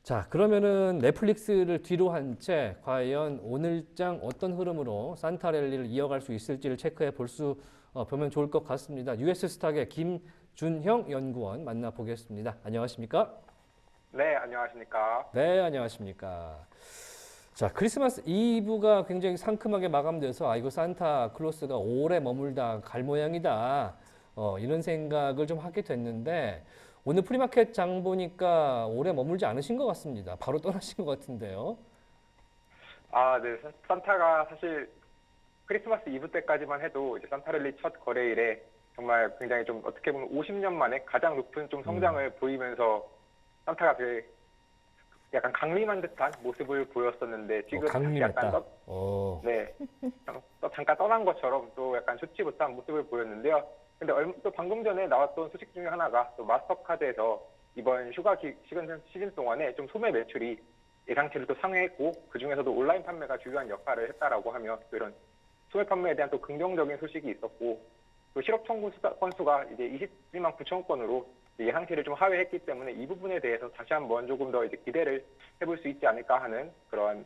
자, 그러면은 넷플릭스를 뒤로 한 채 과연 오늘장 어떤 흐름으로 산타랠리를 이어갈 수 있을지를 체크해 보면 좋을 것 같습니다. US 스탁의 김준형 연구원 만나보겠습니다. 안녕하십니까? 네, 안녕하십니까. 네, 안녕하십니까? 자, 크리스마스 이브가 굉장히 상큼하게 마감돼서 이거 산타클로스가 오래 머물다 갈 모양이다. 이런 생각을 좀 하게 됐는데 오늘 프리마켓 장 보니까 오래 머물지 않으신 것 같습니다. 바로 떠나신 것 같은데요. 네, 산타가 사실 크리스마스 이브 때까지만 해도 이제 산타랠리 첫 거래일에 정말 굉장히 좀 어떻게 보면 50년 만에 가장 높은 좀 성장을 보이면서 산타가 되게 약간 강림한 듯한 모습을 보였었는데 지금 다시 약간 강림했다. 네, 잠깐 떠난 것처럼 또 약간 좋지 못한 모습을 보였는데요. 근데 또 방금 전에 나왔던 소식 중에 하나가 또 마스터카드에서 이번 휴가 시즌 동안에 좀 소매 매출이 예상치를 또 상회했고 그 중에서도 온라인 판매가 중요한 역할을 했다라고 하며 또 이런 소매 판매에 대한 또 긍정적인 소식이 있었고 또 실업 청구 건수가 이제 21만 9천 건으로 예상치를 좀 하회했기 때문에 이 부분에 대해서 다시 한번 조금 더 이제 기대를 해볼 수 있지 않을까 하는 그런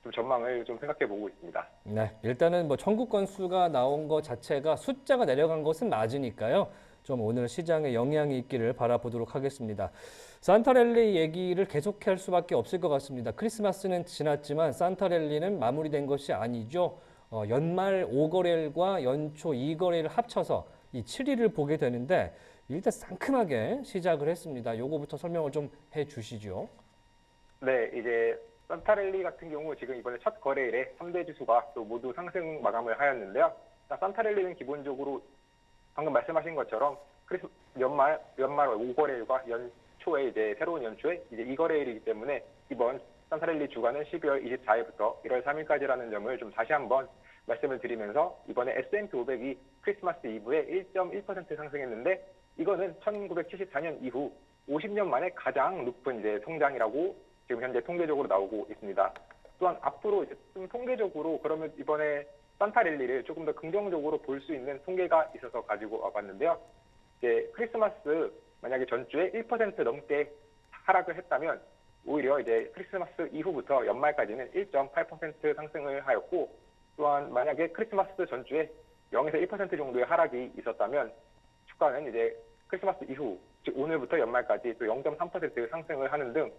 좀 전망을 좀 생각해 보고 있습니다. 네, 일단은 뭐 청구 건수가 나온 것 자체가 숫자가 내려간 것은 맞으니까요. 좀 오늘 시장에 영향이 있기를 바라보도록 하겠습니다. 산타랠리 얘기를 계속할 수밖에 없을 것 같습니다. 크리스마스는 지났지만 산타랠리는 마무리된 것이 아니죠. 연말 5거래일과 연초 2거래일을 합쳐서 이 7일을 보게 되는데 일단 상큼하게 시작을 했습니다. 요거부터 설명을 좀 해주시죠. 네, 이제 산타랠리 같은 경우 지금 이번에 첫 거래일에 3대 지수가 또 모두 상승 마감을 하였는데요. 산타랠리는 기본적으로 방금 말씀하신 것처럼 연말 5거래일과 연초에 이제 새로운 연초에 이제 2거래일이기 때문에 이번 산타랠리 주간은 12월 24일부터 1월 3일까지라는 점을 좀 다시 한번 말씀을 드리면서 이번에 S&P 500이 크리스마스 이브에 1.1% 상승했는데 이거는 1974년 이후 50년 만에 가장 높은 이제 성장이라고 지금 현재 통계적으로 나오고 있습니다. 또한 앞으로 이제 좀 통계적으로 그러면 이번에 산타랠리를 조금 더 긍정적으로 볼 수 있는 통계가 있어서 가지고 와봤는데요. 이제 크리스마스 만약에 전주에 1% 넘게 하락을 했다면 오히려 이제 크리스마스 이후부터 연말까지는 1.8% 상승을 하였고 또한 만약에 크리스마스 전주에 0에서 1% 정도의 하락이 있었다면 주가는 이제 크리스마스 이후 즉 오늘부터 연말까지 또 0.3% 상승을 하는 등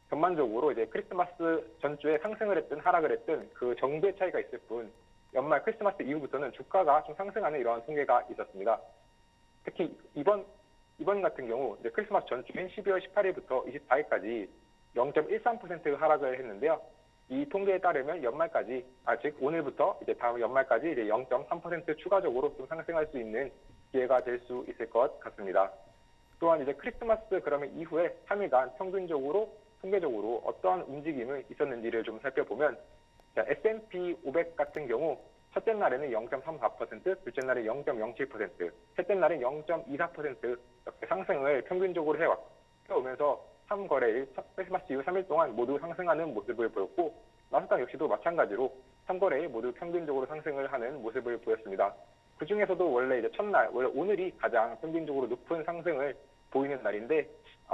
전반적으로 이제 크리스마스 전주에 상승을 했든 하락을 했든 그 정도의 차이가 있을 뿐 연말 크리스마스 이후부터는 주가가 좀 상승하는 이러한 통계가 있었습니다. 특히 이번 같은 경우 이제 크리스마스 전주인 12월 18일부터 24일까지 0.13% 하락을 했는데요. 이 통계에 따르면 연말까지 즉 오늘부터 이제 다음 연말까지 이제 0.3% 추가적으로 좀 상승할 수 있는 기회가 될 수 있을 것 같습니다. 또한 이제 크리스마스 그러면 이후에 3일간 평균적으로 통계적으로 어떠한 움직임이 있었는지를 좀 살펴보면 S&P 500 같은 경우 첫째 날에는 0.34%, 둘째 날에 0.07%, 셋째 날에 0.24% 이렇게 상승을 평균적으로 해오면서 3거래일 크리스마스 이후 3일 동안 모두 상승하는 모습을 보였고 나스닥 역시도 마찬가지로 3거래일 모두 평균적으로 상승을 하는 모습을 보였습니다. 그 중에서도 원래 이제 첫날, 원래 오늘이 가장 평균적으로 높은 상승을 보이는 날인데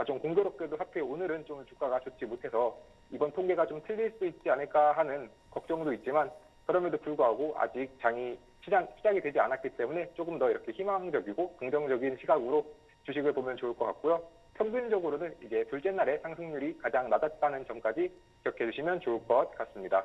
좀 공교롭게도 하필 오늘은 좀 주가가 좋지 못해서 이번 통계가 좀 틀릴 수 있지 않을까 하는 걱정도 있지만 그럼에도 불구하고 아직 장이 시작이 되지 않았기 때문에 조금 더 이렇게 희망적이고 긍정적인 시각으로 주식을 보면 좋을 것 같고요. 평균적으로는 이제 둘째 날에 상승률이 가장 낮았다는 점까지 기억해 주시면 좋을 것 같습니다.